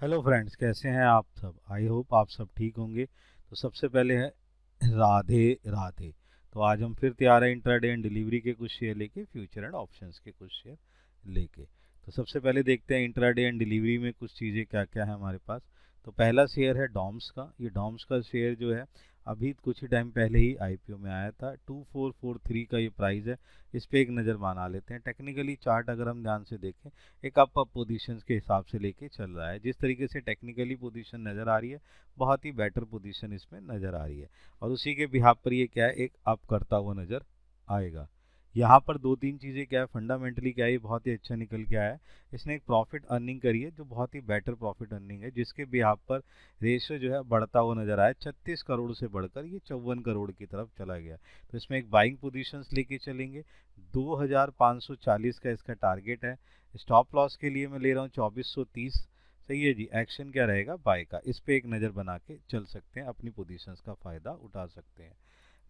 Hello friends, कैसे हैं आप सब। आई होप आप सब ठीक होंगे। तो सबसे पहले है राधे राधे। तो आज हम फिर तैयार हैं इंट्राडे एंड डिलीवरी के कुछ शेयर लेके, फ्यूचर एंड ऑप्शंस के कुछ शेयर लेके। तो सबसे पहले देखते हैं इंट्राडे एंड डिलीवरी में कुछ चीज़ें क्या क्या है हमारे पास। तो पहला शेयर है डॉम्स का। ये डॉम्स का शेयर जो है अभी कुछ ही टाइम पहले ही आईपीओ में आया था। 2443 का ये प्राइस है। इस पे एक नज़र बना लेते हैं। टेक्निकली चार्ट अगर हम ध्यान से देखें, एक अप पोजीशन के हिसाब से लेके चल रहा है। जिस तरीके से टेक्निकली पोजीशन नज़र आ रही है, बहुत ही बेटर पोजीशन इसमें नज़र आ रही है। और उसी के बिहाफ पर ये क्या है, एक अप करता हुआ नज़र आएगा। यहाँ पर दो तीन चीज़ें क्या है, फंडामेंटली क्या है, ये बहुत ही अच्छा निकल के आया है। इसने एक प्रॉफिट अर्निंग करी है जो बहुत ही बेटर प्रॉफिट अर्निंग है, जिसके बिहाफ पर रेशियो जो है बढ़ता हुआ नजर आया। 36 करोड़ से बढ़कर ये 54 करोड़ की तरफ चला गया। तो इसमें एक बाइंग पोजीशंस लेके चलेंगे। 2540 का इसका टारगेट है। स्टॉप लॉस के लिए मैं ले रहा हूँ 2430। सही है जी। एक्शन क्या रहेगा, बाय का। इस पे एक नज़र बना के चल सकते हैं, अपनी पोजीशंस का फ़ायदा उठा सकते हैं।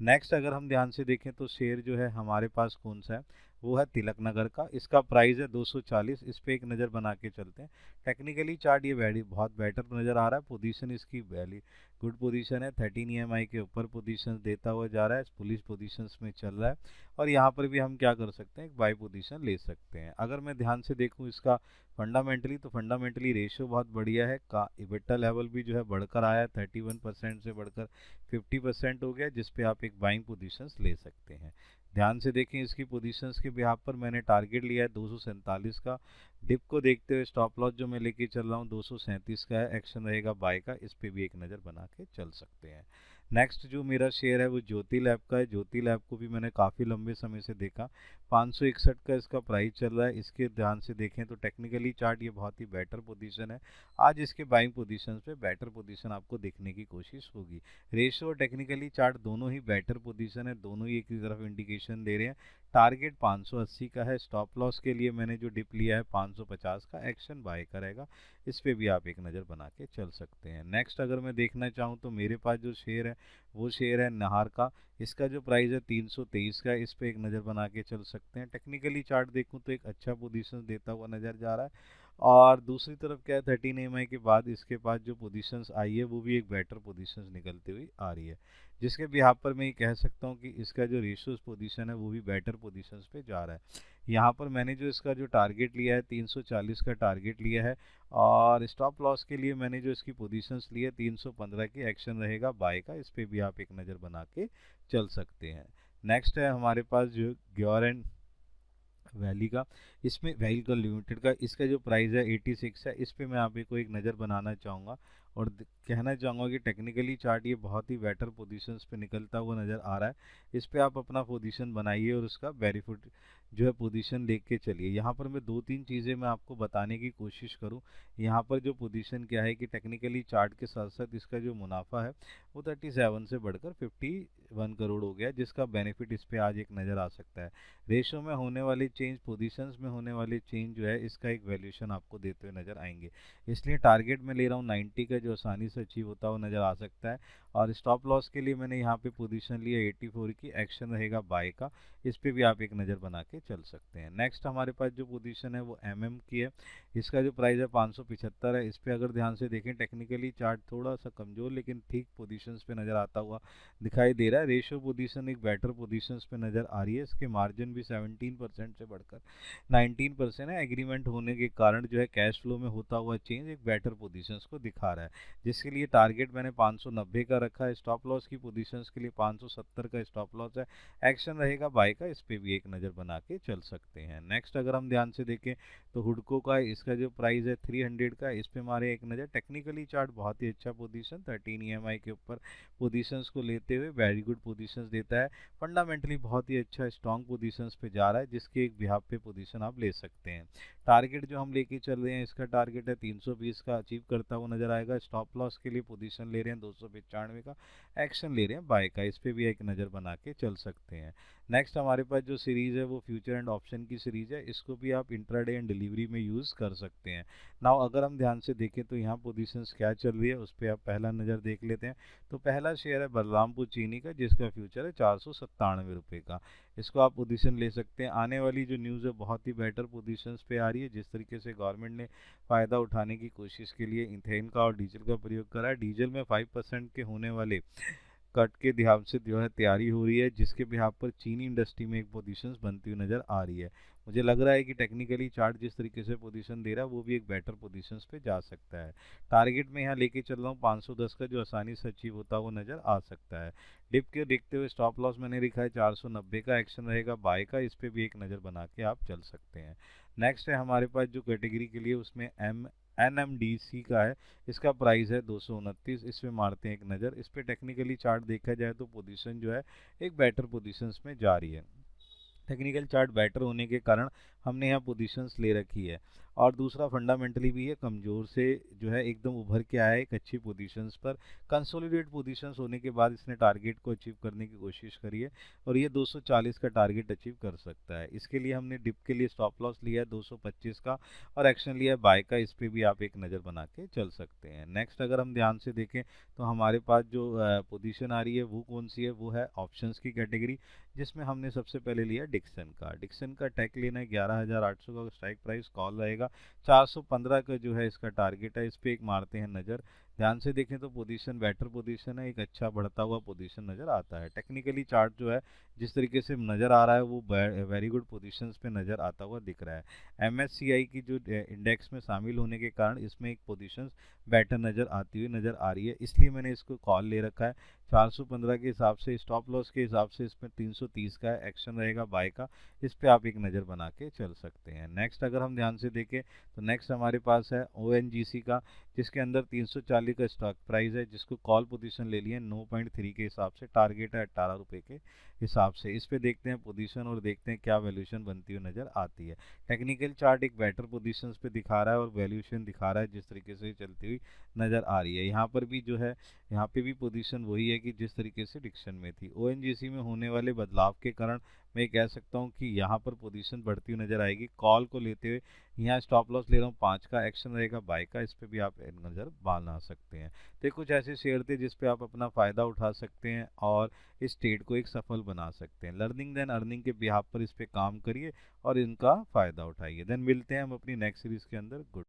नेक्स्ट अगर हम ध्यान से देखें तो शेयर जो है हमारे पास कौन सा है, वो है तिलक नगर का। इसका प्राइस है 240। इस पे एक नज़र बना के चलते हैं। टेक्निकली चार्ट ये वैली बहुत बेटर नज़र आ रहा है। पोजीशन इसकी वैली गुड पोजीशन है। 13 ईएमआई के ऊपर पोजीशन देता हुआ जा रहा है। पुलिस पोजीशंस में चल रहा है। और यहाँ पर भी हम क्या कर सकते हैं, एक बाई पोजीशन ले सकते हैं। अगर मैं ध्यान से देखूँ इसका फंडामेंटली, तो फंडामेंटली रेशियो बहुत बढ़िया है का। इबिटा लेवल भी जो है बढ़कर आया है, 31% से बढ़कर 50% हो गया, जिस पे आप एक बाइंग पोजीशंस ले सकते हैं। ध्यान से देखें इसकी पोजीशंस के बिहाफ पर मैंने टारगेट लिया है 247 का। डिप को देखते हुए स्टॉप लॉस जो मैं लेके चल रहा हूँ 237 का है। एक्शन रहेगा बाय का। इस पे भी एक नज़र बना के चल सकते हैं। नेक्स्ट जो मेरा शेयर है वो ज्योति लैब का है। ज्योति लैब को भी मैंने काफ़ी लंबे समय से देखा। 561 का इसका प्राइस चल रहा है। इसके ध्यान से देखें तो टेक्निकली चार्ट ये बहुत ही बेटर पोजीशन है। आज इसके बाइंग पोजीशन पे बेटर पोजीशन आपको देखने की कोशिश होगी। रेशियो और टेक्निकली चार्ट दोनों ही बेटर पोजीशन है, दोनों ही एक ही तरफ इंडिकेशन दे रहे हैं। टारगेट 580 का है। स्टॉप लॉस के लिए मैंने जो डिप लिया है 550 का। एक्शन बाय करेगा। इस पे भी आप एक नज़र बना के चल सकते हैं। नेक्स्ट अगर मैं देखना चाहूँ तो मेरे पास जो शेयर है वो शेयर है नाहर का। इसका जो प्राइस है 323 का। इस पे एक नज़र बना के चल सकते हैं। टेक्निकली चार्ट देखूँ तो एक अच्छा पोजीशन देता हुआ नज़र जा रहा है। और दूसरी तरफ क्या है, 13 EMI के बाद इसके पास जो पोजीशंस आई है वो भी एक बेटर पोजीशंस निकलती हुई आ रही है, जिसके बिहाफ पर मैं ये कह सकता हूँ कि इसका जो रेशियोज पोजीशन है वो भी बेटर पोजीशंस पे जा रहा है। यहाँ पर मैंने जो इसका जो टारगेट लिया है 340 का टारगेट लिया है। और स्टॉप लॉस के लिए मैंने जो इसकी पोजीशंस ली है 315 की। एक्शन रहेगा बाय का। इस पे भी आप एक नज़र बना के चल सकते हैं। नेक्स्ट है हमारे पास जो ग्योर एंड वैली का। इसमें वैली का लिमिटेड का इसका जो प्राइस है 86 है। इस पे मैं आप को एक नज़र बनाना चाहूँगा और कहना चाहूँगा कि टेक्निकली चार्ट ये बहुत ही बेटर पोजीशंस पे निकलता हुआ नज़र आ रहा है। इस पे आप अपना पोजीशन बनाइए और उसका बेनिफिट जो है पोजीशन लेके के चलिए। यहाँ पर मैं दो तीन चीज़ें मैं आपको बताने की कोशिश करूँ। यहाँ पर जो पोजीशन क्या है कि टेक्निकली चार्ट के साथ साथ इसका जो मुनाफा है वो 37 से बढ़कर 51 करोड़ हो गया, जिसका बेनिफिट इस पे आज एक नज़र आ सकता है। रेशो में होने वाली चेंज, पोजीशंस में होने वाली चेंज जो है इसका एक वैल्यूएशन आपको देते हुए नजर आएंगे। इसलिए टारगेट में ले रहा हूँ 90 का, जो आसानी से अचीव होता हुआ नजर आ सकता है। और स्टॉप लॉस के लिए मैंने यहाँ पे पोजीशन लिया 84 की। एक्शन रहेगा बाय का। इस पे भी आप एक नज़र बना के चल सकते हैं। नेक्स्ट हमारे पास जो पोजीशन है वो की है। इसका जो प्राइस है 575 है। इस पे अगर ध्यान से देखें टेक्निकली चार्ट थोड़ा सा कमजोर लेकिन ठीक पोजीशंस पे नज़र आता हुआ दिखाई दे रहा है। रेशियो पोजीशन एक बेटर पोजीशंस पे नज़र आ रही है। इसके मार्जिन भी 17% से बढ़कर 19% है। एग्रीमेंट होने के कारण जो है कैश फ्लो में होता हुआ चेंज एक बेटर पोजीशंस को दिखा रहा है, जिसके लिए टारगेट मैंने 590 का रखा है। स्टॉप लॉस की पोजीशंस के लिए 570 का स्टॉप लॉस है। एक्शन रहेगा बाय का। इस पे भी एक नज़र बना के चल सकते हैं। नेक्स्ट अगर हम ध्यान से देखें तो हुडको का इसका जो प्राइस है 300 का। इस पे मारे एक नज़र। टेक्निकली चार्ट बहुत ही अच्छा पोजीशन 13 EMI के ऊपर पोजीशंस को लेते हुए वेरी गुड पोजीशंस देता है। फंडामेंटली बहुत ही अच्छा स्ट्रॉन्ग पोजीशंस पे जा रहा है, जिसके एक बिहाफ पे पोजीशन आप ले सकते हैं। टारगेट जो हम लेके चल रहे हैं इसका टारगेट है 320 का। अचीव करता हुआ नजर आएगा। स्टॉप लॉस के लिए पोजीशन ले रहे हैं 295 का। एक्शन ले रहे हैं बाय का। इस पे भी एक नज़र बना के चल सकते हैं। नेक्स्ट हमारे पास जो सीरीज़ है वो फ्यूचर एंड ऑप्शन की सीरीज़ है, इसको भी आप इंट्राडे एंड डिलीवरी में यूज़ कर सकते हैं। नाउ अगर हम ध्यान से देखें तो यहाँ पोजीशंस क्या चल रही है उस पर आप पहला नज़र देख लेते हैं। तो पहला शेयर है बलरामपुर चीनी का, जिसका फ्यूचर है 497 रुपये का। इसको आप पोजीशन ले सकते हैं। आने वाली जो न्यूज़ है बहुत ही बेटर पोजीशंस पे आ रही है। जिस तरीके से गवर्नमेंट ने फ़ायदा उठाने की कोशिश के लिए इथेन का और डीजल का प्रयोग करा है, डीजल में 5% के होने वाले कट के ध्यान से जो है तैयारी हो रही है, जिसके बिहाफ पर चीनी इंडस्ट्री में एक पोजीशंस बनती हुई नज़र आ रही है। मुझे लग रहा है कि टेक्निकली चार्ट जिस तरीके से पोजीशन दे रहा है वो भी एक बेटर पोजीशंस पे जा सकता है। टारगेट में यहाँ लेके चल रहा हूँ 510 का, जो आसानी से अचीव होता हुआ नज़र आ सकता है। डिप के देखते हुए स्टॉप लॉस मैंने लिखा है 490 का, एक्शन रहेगा बाय का, इस पर भी एक नज़र बना के आप चल सकते हैं। नेक्स्ट है हमारे पास जो कैटेगरी के लिए उसमें NMDC का है, इसका प्राइस है 229। इस पे मारते हैं एक नज़र। इस पे टेक्निकली चार्ट देखा जाए तो पोजीशन जो है एक बेटर पोजीशंस में जा रही है। टेक्निकल चार्ट बेटर होने के कारण हमने यहाँ पोजीशंस ले रखी है। और दूसरा फंडामेंटली भी ये कमज़ोर से जो है एकदम उभर के आया है एक अच्छी पोजीशंस पर। कंसोलिडेट पोजीशंस होने के बाद इसने टारगेट को अचीव करने की कोशिश करी है और ये 240 का टारगेट अचीव कर सकता है। इसके लिए हमने डिप के लिए स्टॉप लॉस लिया है 225 का और एक्शन लिया है बाय का। इस पर भी आप एक नज़र बना के चल सकते हैं। नेक्स्ट अगर हम ध्यान से देखें तो हमारे पास जो पोजीशन आ रही है वो कौन सी है, वो है ऑप्शंस की कैटेगरी, जिसमें हमने सबसे पहले लिया डिक्सन का टैक लेना है 11,800 का स्ट्राइक प्राइस, कॉल रहेगा 415 का जो है इसका टारगेट है। इस पर एक मारते हैं नज़र। ध्यान से देखें तो पोजीशन बेटर पोजीशन है, एक अच्छा बढ़ता हुआ पोजीशन नज़र आता है। टेक्निकली चार्ट जो है जिस तरीके से नज़र आ रहा है वो वेरी गुड पोजीशंस पे नज़र आता हुआ दिख रहा है। MSCI की जो इंडेक्स में शामिल होने के कारण इसमें एक पोजीशंस बेटर नज़र आती हुई नज़र आ रही है, इसलिए मैंने इसको कॉल ले रखा है 415 के हिसाब से। स्टॉप लॉस के हिसाब से इसमें 330 का एक्शन रहेगा बाय का, इस पे आप एक नज़र बना के चल सकते हैं। नेक्स्ट अगर हम ध्यान से देखें तो नेक्स्ट हमारे पास है ONGC का, जिसके अंदर 340 का स्टॉक प्राइस है, जिसको कॉल पोजीशन ले लिए 9.3 के हिसाब से, टारगेट है 18 रुपये के हिसाब से। इस पे देखते हैं पोजीशन और देखते हैं क्या वैल्यूएशन बनती हुई नज़र आती है। टेक्निकल चार्ट एक बेटर पोजीशंस पे दिखा रहा है और वैल्यूएशन दिखा रहा है जिस तरीके से चलती हुई नज़र आ रही है। यहाँ पर भी जो है यहाँ पे भी पोजीशन वही है कि जिस तरीके से डिक्शन में थी। ONGC में होने वाले बदलाव के कारण मैं कह सकता हूँ कि यहाँ पर पोजीशन बढ़ती हुई नजर आएगी। कॉल को लेते हुए यहाँ स्टॉप लॉस ले रहा हूँ 5 का, एक्शन रहेगा बाय का, इस पर भी आप नज़र बना सकते हैं। तो कुछ ऐसे शेयर थे जिस पे आप अपना फ़ायदा उठा सकते हैं और इस ट्रेड को एक सफल बना सकते हैं। लर्निंग देन अर्निंग के बिहाफ पर इस पे काम करिए और इनका फ़ायदा उठाइए। देन मिलते हैं हम अपनी नेक्स्ट सीरीज़ के अंदर। गुड।